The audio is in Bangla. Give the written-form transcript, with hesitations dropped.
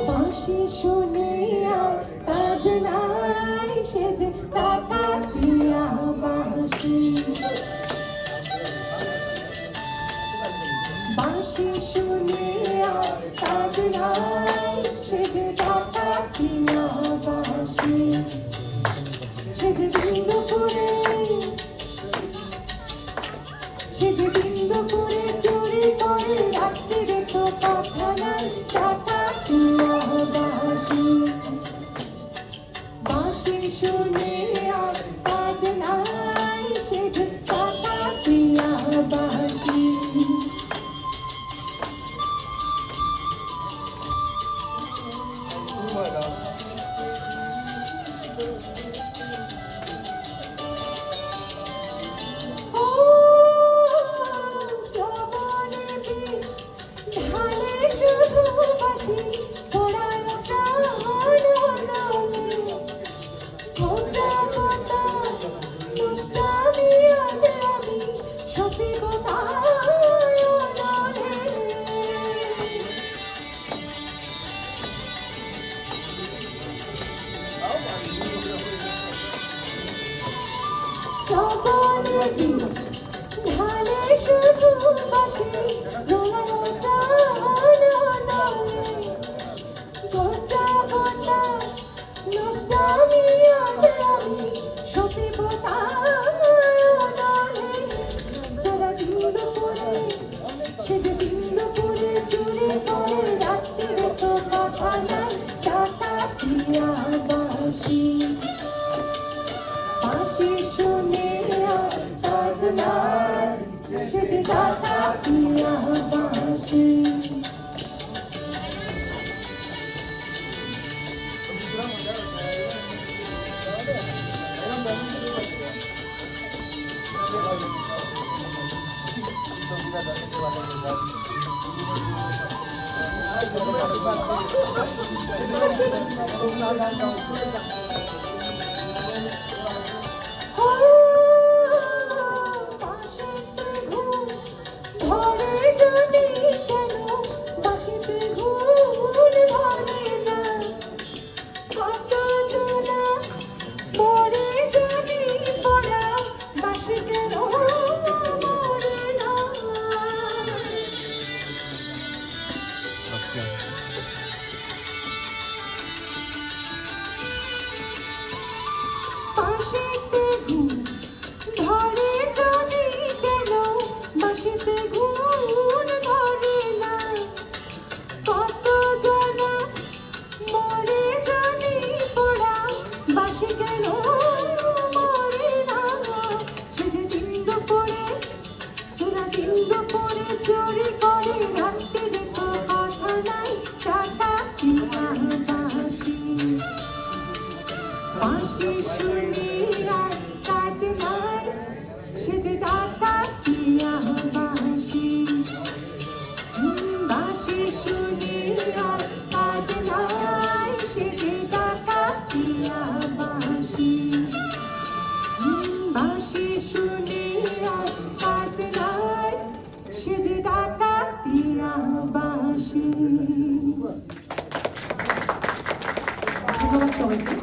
বাঁশি শুনে আর কাজ নাই সেজে টাকা দিয়া বাঁশি বাঁশি শুনে আর কাজ নাই সেজে টাকা দিয়া বাঁশি সেজে বিন্দু করে চুরি করে রাত্রিরে তো কথা নাই টাকা দিয়া বাঁশি বাঁশি শুনে আর কাজ নাই সেজে টাকা দিয়া বাঁশি ঢালে শুধু বাসি গোছা গোটা নষ্টামি আছে আমি সপিব যারা বিন্দু করে সে যে বিন্দু করে চুরি করে রাত্রিরে তো কথা নাই টাকা দিয়া বাঁশি বাঁশি শুনে আর কাজ নাই সে যে টাকা দিয়া বাঁশি বাঁশি শুনে আর কাজ নাই সে যে টাকা দিয়া বাঁশি বাঁশি শুনে আর কাজ নাই সে যে টাকা দিয়া বাঁশি বাঁশি শুনে আর কাজ নাই সে যে টাকা দিয়া বাঁশি। ধন্যবাদ সবাইকে।